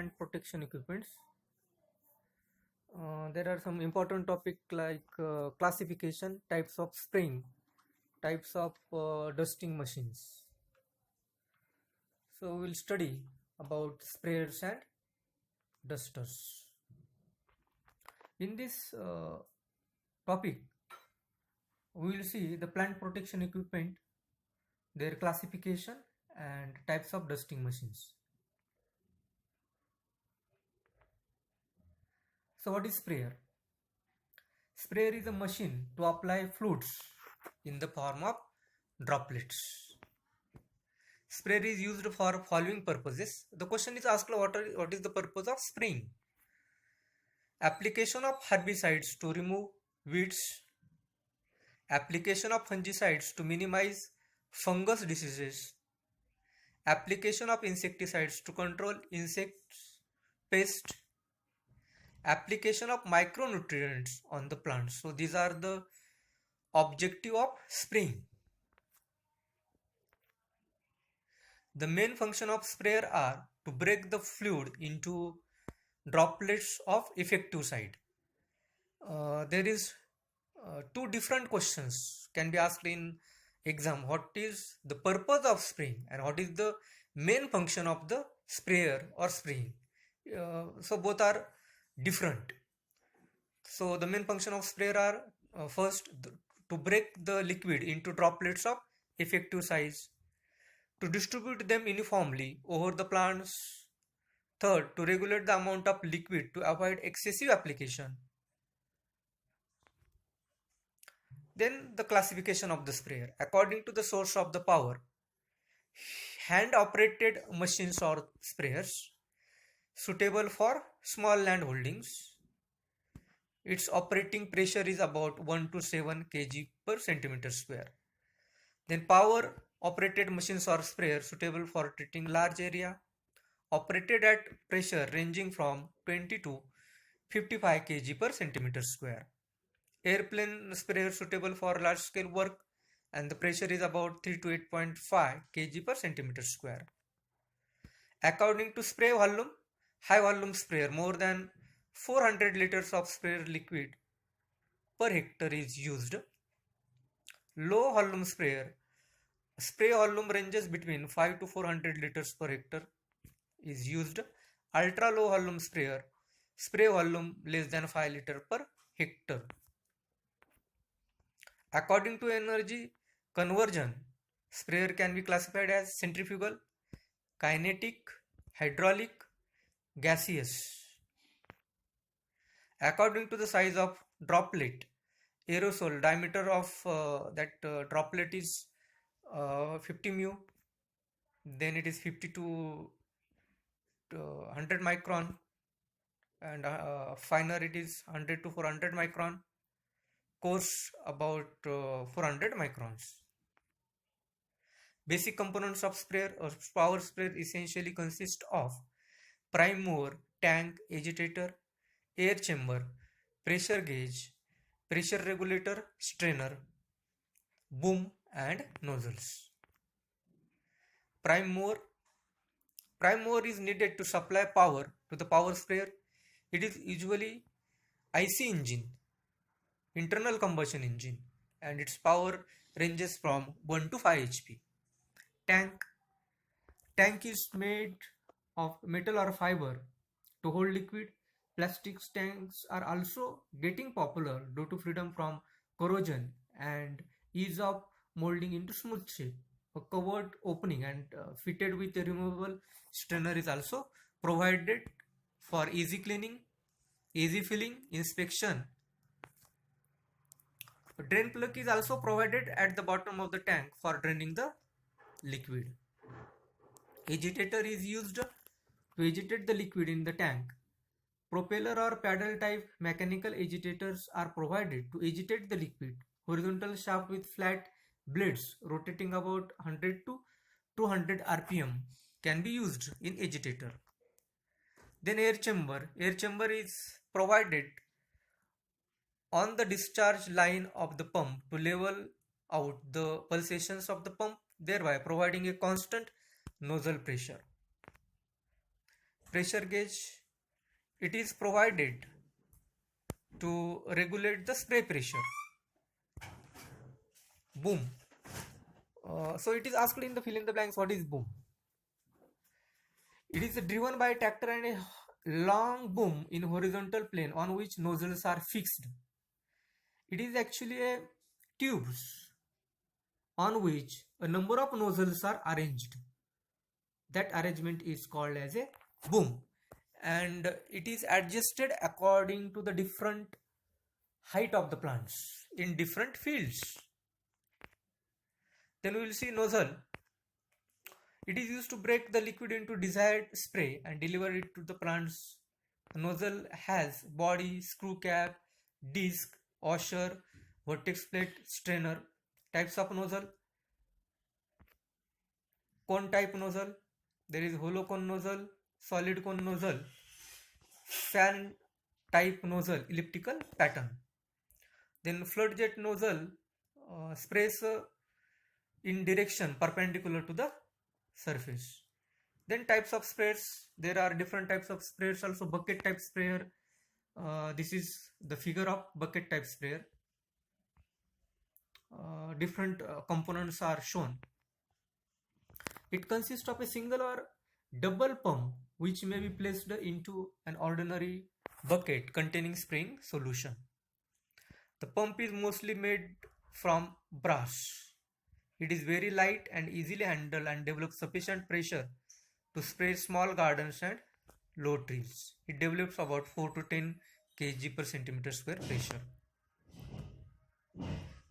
plant protection equipments. There are some important topic like classification, types of spraying, types of dusting machines. So we'll study about sprayers and dusters. In this topic, we will see the plant protection equipment, their classification and types of dusting machines. So what is sprayer? Sprayer is a machine to apply fluids in the form of droplets. Sprayer is used for following purposes. The question is asked, what is the purpose of spraying? Application of herbicides to remove weeds. Application of fungicides to minimize fungus diseases. Application of insecticides to control insects, pests. Application of micronutrients on the plants. So these are the objective of spraying. The main function of sprayer are to break the fluid into droplets of effective side. There is two different questions can be asked in exam. What is the purpose of spraying and what is the main function of the sprayer or spraying? So both are different. So the main function of sprayer are first to break the liquid into droplets of effective size, to distribute them uniformly over the plants. Third, to regulate the amount of liquid to avoid excessive application. Then the classification of the sprayer according to the source of the power. Hand operated machines or sprayers suitable for small land holdings. Its operating pressure is about 1 to 7 kg per centimeter square. Then power operated machines or sprayers suitable for treating large area, operated at pressure ranging from 20 to 55 kg per centimeter square. Airplane sprayer suitable for large scale work and the pressure is about 3 to 8.5 kg per centimeter square. According to spray volume, high volume sprayer more than 400 liters of sprayer liquid per hectare is used. Low volume sprayer, spray volume ranges between 5 to 400 liters per hectare is used. Ultra low volume sprayer, spray volume less than 5 liter per hectare. According to energy conversion, sprayer can be classified as centrifugal, kinetic, hydraulic, gaseous. According to the size of droplet, aerosol diameter of that droplet is 50 mu, then it is 50 to 100 micron, and finer it is 100 to 400 micron, coarse about 400 microns. Basic components of sprayer or power sprayer essentially consist of prime mover, tank, agitator, air chamber, pressure gauge, pressure regulator, strainer, boom and nozzles. Prime mover is needed to supply power to the power sprayer. It is usually IC engine, internal combustion engine, and its power ranges from 1 to 5 HP. Tank is made of metal or fiber to hold liquid. Plastic tanks are also getting popular due to freedom from corrosion and ease of molding into smooth shape. A covered opening and fitted with a removable strainer is also provided for easy cleaning, easy filling, inspection. A drain plug is also provided at the bottom of the tank for draining the liquid. Agitator is used to agitate the liquid in the tank. Propeller or paddle type mechanical agitators are provided to agitate the liquid. Horizontal shaft with flat blades rotating about 100 to 200 rpm can be used in agitator. Then air chamber is provided on the discharge line of the pump to level out the pulsations of the pump, thereby providing a constant nozzle pressure. pressure gauge, it is provided to regulate the spray pressure. Boom. So it is asked in the fill in the blanks, what is boom? It is driven by a tractor and a long boom in horizontal plane on which nozzles are fixed. It is actually a tubes on which a number of nozzles are arranged. That arrangement is called as a boom, and it is adjusted according to the different height of the plants in different fields. Then we will see nozzle. It is used to break the liquid into desired spray and deliver it to the plants. The nozzle has body, screw cap, disc, washer, vortex plate, strainer. Types of nozzle: cone type nozzle, there is hollow cone nozzle, solid cone nozzle, fan type nozzle, elliptical pattern. Then flood jet nozzle sprays in direction perpendicular to the surface. Then types of sprayers, there are different types of sprayers also. Bucket type sprayer, this is the figure of bucket type sprayer. Different components are shown. It consists of a single or double pump which may be placed into an ordinary bucket containing spraying solution. The pump is mostly made from brass. It is very light and easily handled and develops sufficient pressure to spray small gardens and low trees. It develops about 4 to 10 kg per centimeter square pressure.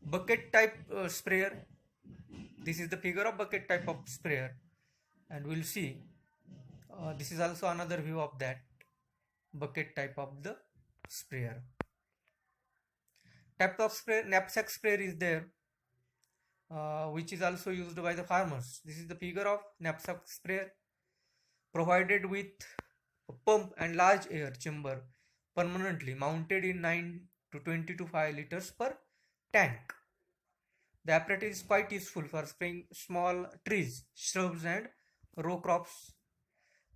Bucket type sprayer, this is the figure of bucket type of sprayer, and we'll see this is also another view of that bucket type of the sprayer. Type of sprayer, knapsack sprayer is there, which is also used by the farmers. This is the figure of knapsack sprayer, provided with a pump and large air chamber permanently mounted in 9 to 20 to 5 liters per tank. The apparatus is quite useful for spraying small trees, shrubs and row crops.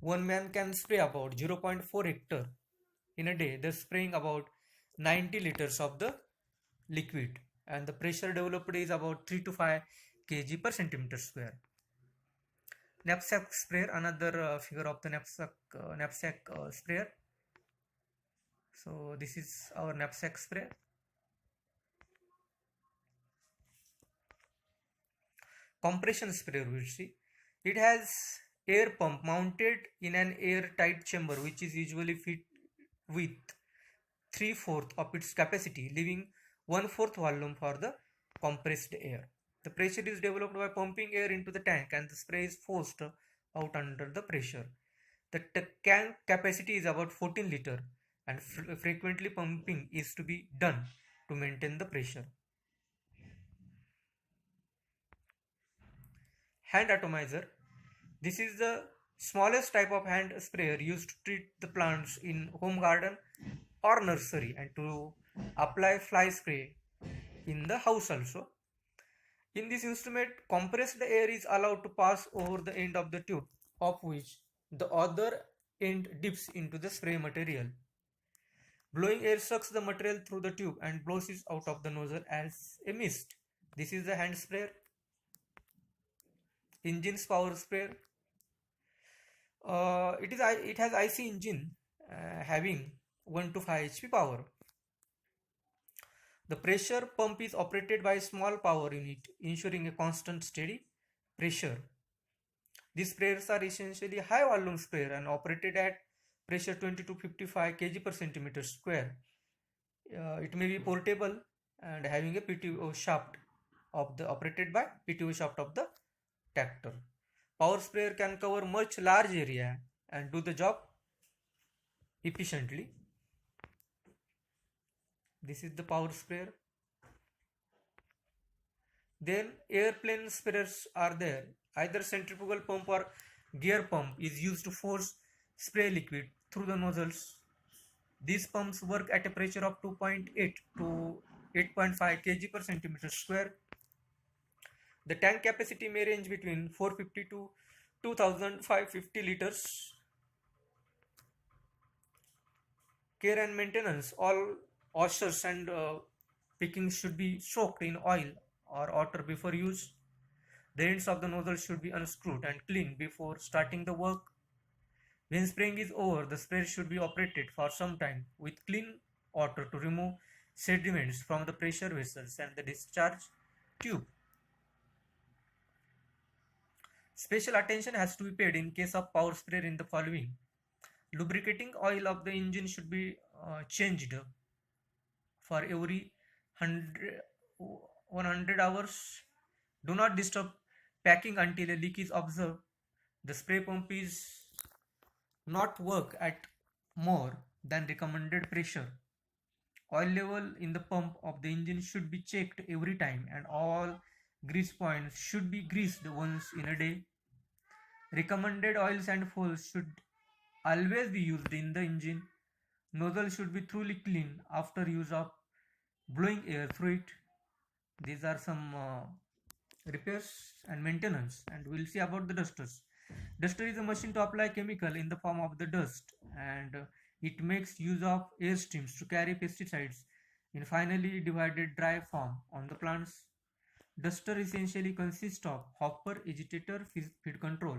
One man can spray about 0.4 hectare in a day, thus spraying about 90 liters of the liquid, and the pressure developed is about 3 to 5 kg per centimeter square. Knapsack sprayer, another figure of the knapsack sprayer. So this is our knapsack sprayer. Compression sprayer, we'll see. It has air pump mounted in an airtight chamber which is usually filled with 3/4 of its capacity, leaving 1/4 volume for the compressed air. The pressure is developed by pumping air into the tank and the spray is forced out under the pressure. The tank capacity is about 14 liter and frequently pumping is to be done to maintain the pressure. Hand atomizer. This is the smallest type of hand sprayer used to treat the plants in home garden or nursery and to apply fly spray in the house also. In this instrument, compressed air is allowed to pass over the end of the tube, of which the other end dips into the spray material. Blowing air sucks the material through the tube and blows it out of the nozzle as a mist. This is the hand sprayer. Engine's power sprayer. It has IC engine having 1 to 5 HP power. The pressure pump is operated by a small power unit, ensuring a constant steady pressure. These sprayers are essentially high volume sprayer and operated at pressure 20 to 55 kg per centimeter square. It may be portable and having a PTO shaft operated by PTO shaft of the tractor. Power sprayer can cover much large area and do the job efficiently. This is the power sprayer. Then airplane sprayers are there. Either centrifugal pump or gear pump is used to force spray liquid through the nozzles. These pumps work at a pressure of 2.8 to 8.5 kg per centimeter square. The tank capacity may range between 450 to 2550 liters. Care and maintenance. All washers and pickings should be soaked in oil or water before use. The ends of the nozzle should be unscrewed and cleaned before starting the work. When spraying is over, the sprayer should be operated for some time with clean water to remove sediments from the pressure vessels and the discharge tube. Special attention has to be paid in case of power sprayer in the following. Lubricating oil of the engine should be changed for every 100 hours. Do not disturb packing until a leak is observed. The spray pump is not work at more than recommended pressure. Oil level in the pump of the engine should be checked every time, and all grease points should be greased once in a day. Recommended oils and fuels should always be used in the engine. Nozzle should be thoroughly clean after use of blowing air through it. These are some repairs and maintenance, and we'll see about the dusters. Duster is a machine to apply chemical in the form of the dust, and it makes use of air streams to carry pesticides in finely divided dry form on the plants. Duster essentially consists of hopper, agitator, feed control,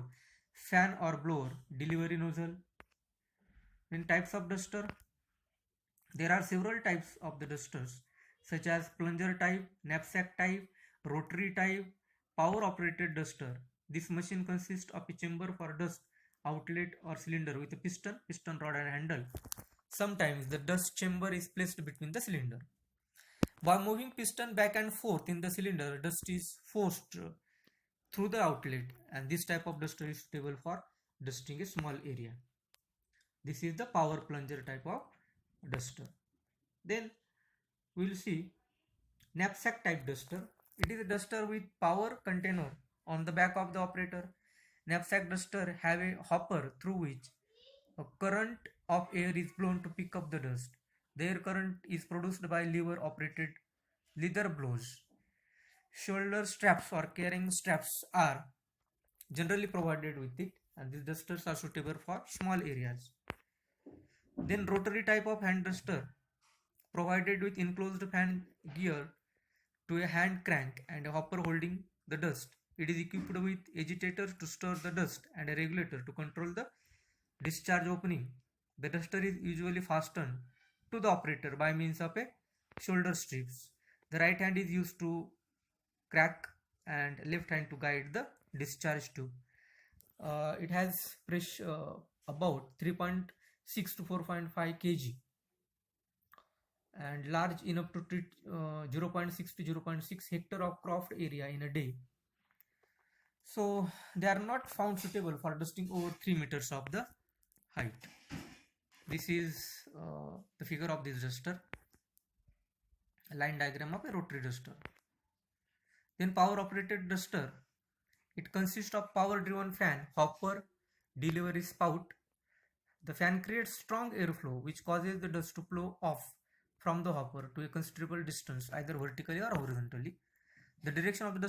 fan or blower, delivery nozzle. In types of duster, there are several types of the dusters such as plunger type, knapsack type, rotary type, power operated duster. This machine consists of a chamber for dust outlet or cylinder with a piston rod and handle. Sometimes the dust chamber is placed between the cylinder. By moving piston back and forth in the cylinder, dust is forced through the outlet, and this type of duster is suitable for dusting a small area. This is the power plunger type of duster. Then we will see knapsack type duster. It is a duster with power container on the back of the operator. Knapsack duster have a hopper through which a current of air is blown to pick up the dust. The air current is produced by lever operated leather blows. Shoulder straps or carrying straps are generally provided with it, and these dusters are suitable for small areas. Then rotary type of hand duster provided with enclosed fan gear to a hand crank and a hopper holding the dust. It is equipped with agitators to stir the dust and a regulator to control the discharge opening. The duster is usually fastened to the operator by means of a shoulder strips. The right hand is used to crack and left hand to guide the discharge tube. It has pressure about 3.6 to 4.5 kg and large enough to treat 0.6 to 0.6 hectare of cropped area in a day. So they are not found suitable for dusting over 3 meters of the height. This is the figure of this duster, a line diagram of a rotary duster. Then power operated duster. It consists of power driven fan, hopper, delivery spout. The fan creates strong airflow which causes the dust to flow off from the hopper to a considerable distance, either vertically or horizontally. The direction of the dust